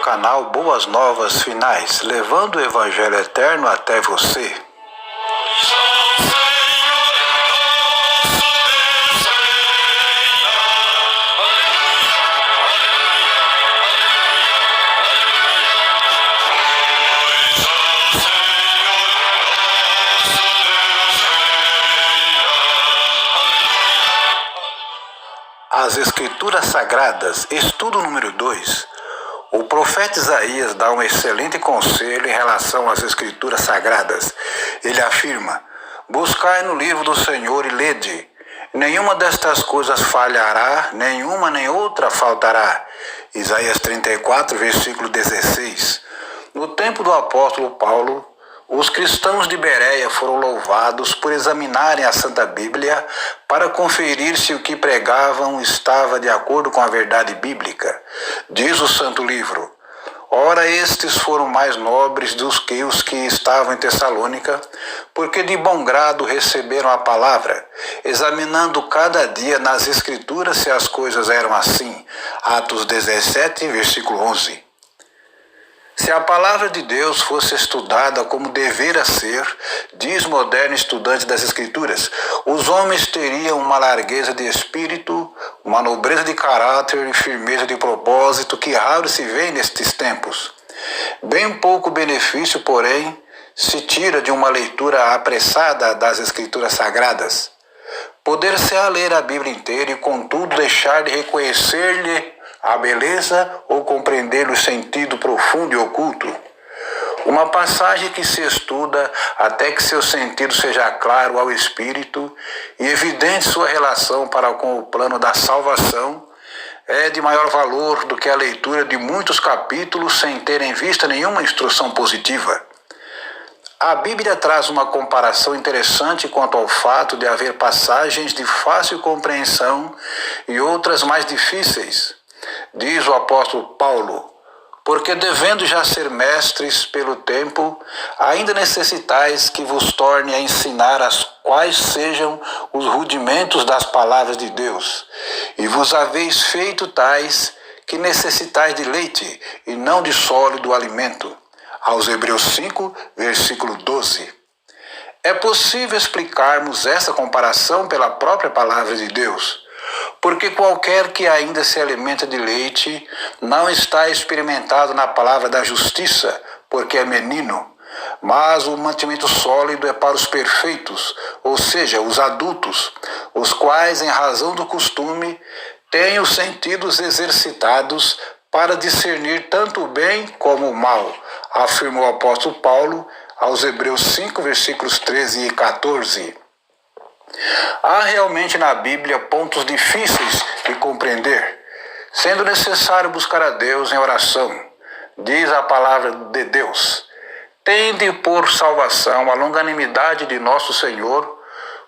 canal Boas Novas Finais, levando o Evangelho Eterno até você. As Escrituras Sagradas, estudo número 2. O profeta Isaías dá um excelente conselho em relação às Escrituras Sagradas. Ele afirma: buscai no livro do Senhor e lede. Nenhuma destas coisas falhará, nenhuma nem outra faltará. Isaías 34, versículo 16. No tempo do apóstolo Paulo, os cristãos de Bereia foram louvados por examinarem a Santa Bíblia para conferir se o que pregavam estava de acordo com a verdade bíblica. Diz o Santo Livro: ora, estes foram mais nobres dos que os que estavam em Tessalônica, porque de bom grado receberam a palavra, examinando cada dia nas Escrituras se as coisas eram assim. Atos 17, versículo 11. Se a palavra de Deus fosse estudada como devera ser, diz o moderno estudante das Escrituras, os homens teriam uma largueza de espírito, uma nobreza de caráter e firmeza de propósito que raro se vê nestes tempos. Bem pouco benefício, porém, se tira de uma leitura apressada das Escrituras Sagradas. Poder-se-á ler a Bíblia inteira e, contudo, deixar de reconhecer-lhe a beleza ou compreender o sentido profundo e oculto. Uma passagem que se estuda até que seu sentido seja claro ao espírito e evidente sua relação para com o plano da salvação é de maior valor do que a leitura de muitos capítulos sem ter em vista nenhuma instrução positiva. A Bíblia traz uma comparação interessante quanto ao fato de haver passagens de fácil compreensão e outras mais difíceis. Diz o apóstolo Paulo: porque devendo já ser mestres pelo tempo, ainda necessitais que vos torne a ensinar as quais sejam os rudimentos das palavras de Deus, e vos haveis feito tais que necessitais de leite e não de sólido alimento. Aos Hebreus 5, versículo 12. É possível explicarmos essa comparação pela própria palavra de Deus, porque qualquer que ainda se alimenta de leite não está experimentado na palavra da justiça, porque é menino. Mas o mantimento sólido é para os perfeitos, ou seja, os adultos, os quais, em razão do costume, têm os sentidos exercitados para discernir tanto o bem como o mal, afirmou o apóstolo Paulo aos Hebreus 5, versículos 13 e 14. Há realmente na Bíblia pontos difíceis de compreender, sendo necessário buscar a Deus em oração. Diz a palavra de Deus: tende por salvação a longanimidade de nosso Senhor,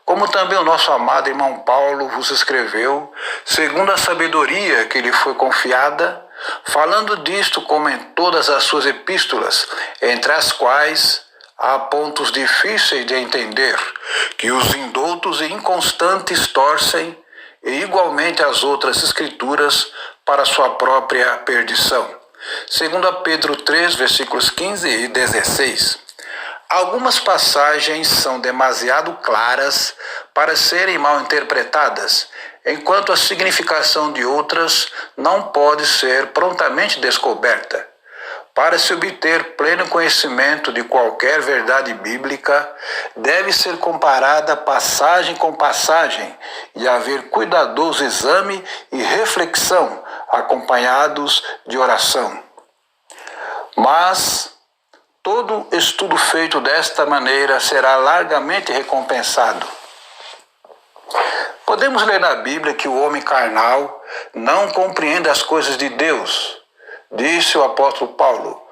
como também o nosso amado irmão Paulo vos escreveu, segundo a sabedoria que lhe foi confiada, falando disto como em todas as suas epístolas, entre as quais há pontos difíceis de entender, que os indoutos e inconstantes torcem, e igualmente as outras escrituras, para sua própria perdição. Segundo Pedro 3, versículos 15 e 16. Algumas passagens são demasiado claras para serem mal interpretadas, enquanto a significação de outras não pode ser prontamente descoberta. Para se obter pleno conhecimento de qualquer verdade bíblica, deve ser comparada passagem com passagem e haver cuidadoso exame e reflexão, acompanhados de oração. Mas todo estudo feito desta maneira será largamente recompensado. Podemos ler na Bíblia que o homem carnal não compreende as coisas de Deus. Disse o apóstolo Paulo,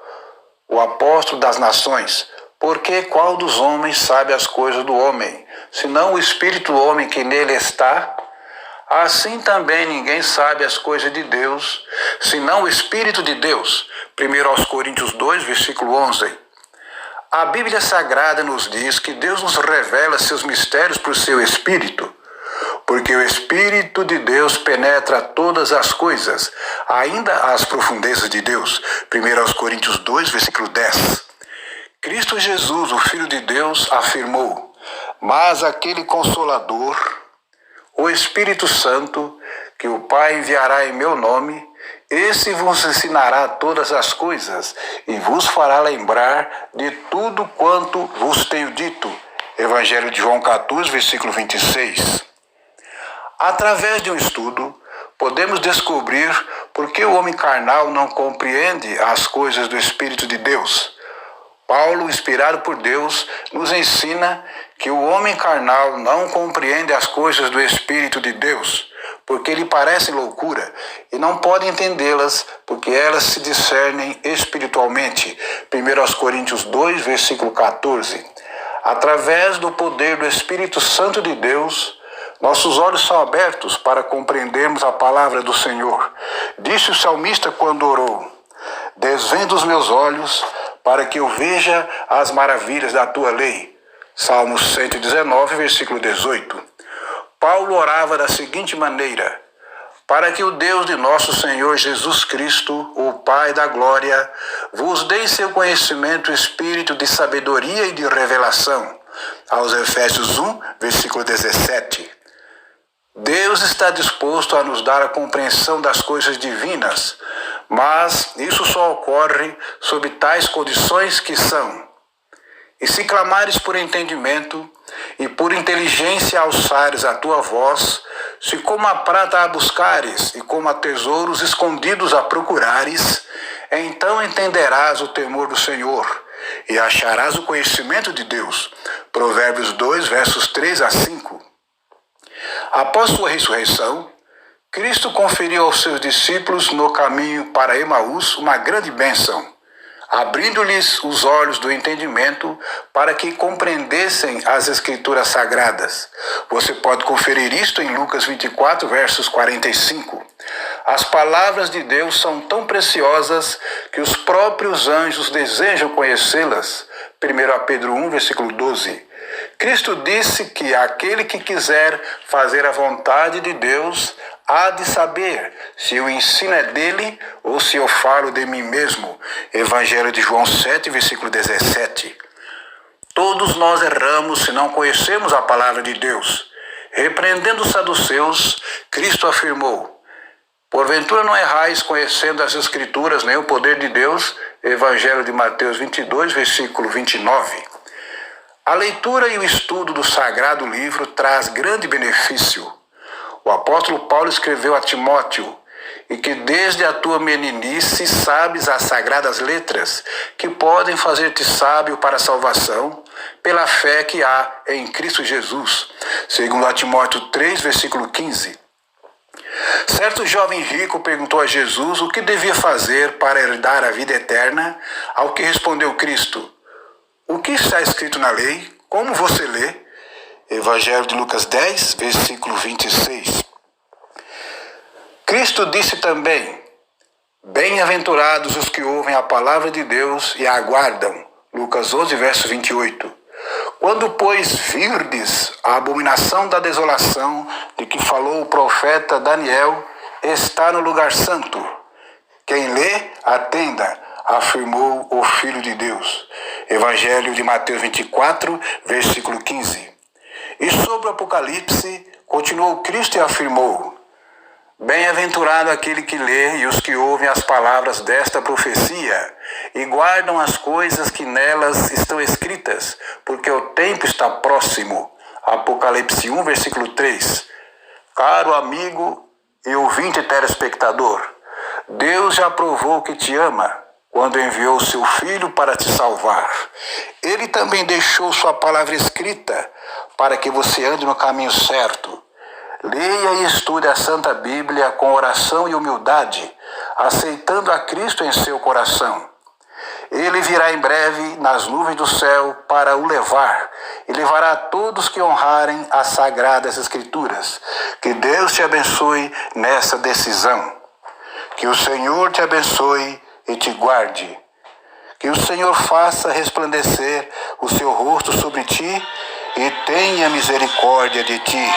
o apóstolo das nações: porque qual dos homens sabe as coisas do homem, senão o espírito do homem que nele está? Assim também ninguém sabe as coisas de Deus, senão o Espírito de Deus. 1 Coríntios 2, versículo 11. A Bíblia Sagrada nos diz que Deus nos revela seus mistérios por seu Espírito. porque o Espírito de Deus penetra todas as coisas, ainda as profundezas de Deus. 1 Coríntios 2, versículo 10. Cristo Jesus, o Filho de Deus, afirmou: mas aquele Consolador, o Espírito Santo, que o Pai enviará em meu nome, esse vos ensinará todas as coisas e vos fará lembrar de tudo quanto vos tenho dito. Evangelho de João 14, versículo 26. Através de um estudo, podemos descobrir por que o homem carnal não compreende as coisas do Espírito de Deus. Paulo, inspirado por Deus, nos ensina que o homem carnal não compreende as coisas do Espírito de Deus, porque lhe parecem loucura, e não pode entendê-las, porque elas se discernem espiritualmente. 1 Coríntios 2, versículo 14. Através do poder do Espírito Santo de Deus, nossos olhos são abertos para compreendermos a palavra do Senhor. Disse o salmista quando orou: desvenda os meus olhos para que eu veja as maravilhas da tua lei. Salmo 119, versículo 18. Paulo orava da seguinte maneira: para que o Deus de nosso Senhor Jesus Cristo, o Pai da glória, vos dê em seu conhecimento o espírito de sabedoria e de revelação. Aos Efésios 1, versículo 17. Deus está disposto a nos dar a compreensão das coisas divinas, mas isso só ocorre sob tais condições que são: e se clamares por entendimento, e por inteligência alçares a tua voz, se como a prata a buscares, e como a tesouros escondidos a procurares, então entenderás o temor do Senhor, e acharás o conhecimento de Deus. Provérbios 2, versos 3 a 5. Após sua ressurreição, Cristo conferiu aos seus discípulos no caminho para Emaús uma grande bênção, abrindo-lhes os olhos do entendimento para que compreendessem as Escrituras Sagradas. Você pode conferir isto em Lucas 24, versos 45. As palavras de Deus são tão preciosas que os próprios anjos desejam conhecê-las. 1 Pedro 1, versículo 12. Cristo disse que aquele que quiser fazer a vontade de Deus há de saber se o ensino é dele ou se eu falo de mim mesmo. Evangelho de João 7, versículo 17. Todos nós erramos se não conhecemos a palavra de Deus. Repreendendo os saduceus, Cristo afirmou: porventura não errais conhecendo as Escrituras nem o poder de Deus. Evangelho de Mateus 22, versículo 29. A leitura e o estudo do Sagrado Livro traz grande benefício. O apóstolo Paulo escreveu a Timóteo: e que desde a tua meninice sabes as sagradas letras, que podem fazer-te sábio para a salvação, pela fé que há em Cristo Jesus. Segundo a Timóteo 3, versículo 15. Certo jovem rico perguntou a Jesus o que devia fazer para herdar a vida eterna, ao que respondeu Cristo: o que está escrito na lei? Como você lê? Evangelho de Lucas 10, versículo 26. Cristo disse também: bem-aventurados os que ouvem a palavra de Deus e a aguardam. Lucas 11, verso 28. Quando, pois, virdes a abominação da desolação de que falou o profeta Daniel, está no lugar santo. Quem lê, atenda, afirmou o Filho de Deus. Evangelho de Mateus 24, versículo 15. E sobre o Apocalipse, continuou Cristo e afirmou: bem-aventurado aquele que lê e os que ouvem as palavras desta profecia e guardam as coisas que nelas estão escritas, porque o tempo está próximo. Apocalipse 1, versículo 3. Caro amigo e ouvinte telespectador, Deus já provou que te ama quando enviou seu Filho para te salvar. Ele também deixou sua palavra escrita para que você ande no caminho certo. Leia e estude a Santa Bíblia com oração e humildade, aceitando a Cristo em seu coração. Ele virá em breve nas nuvens do céu para o levar e levará a todos que honrarem as Sagradas Escrituras. Que Deus te abençoe nessa decisão. Que o Senhor te abençoe e te guarde. Que o Senhor faça resplandecer o seu rosto sobre ti e tenha misericórdia de ti.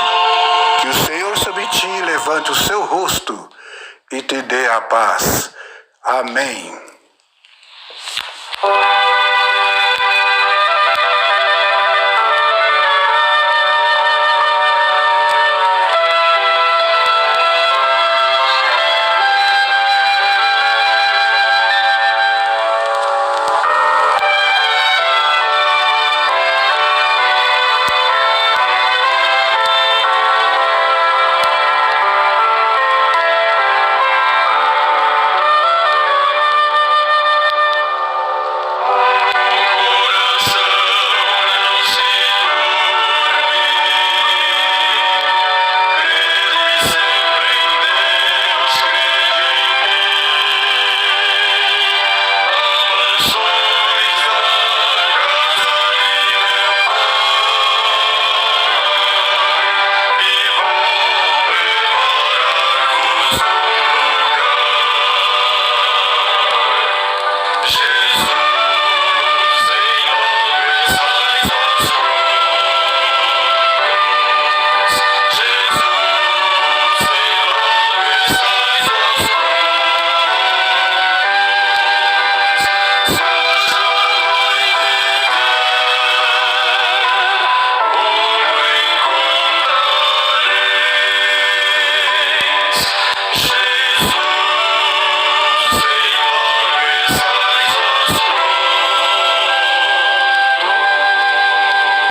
Que o Senhor sobre ti levante o seu rosto e te dê a paz. Amém.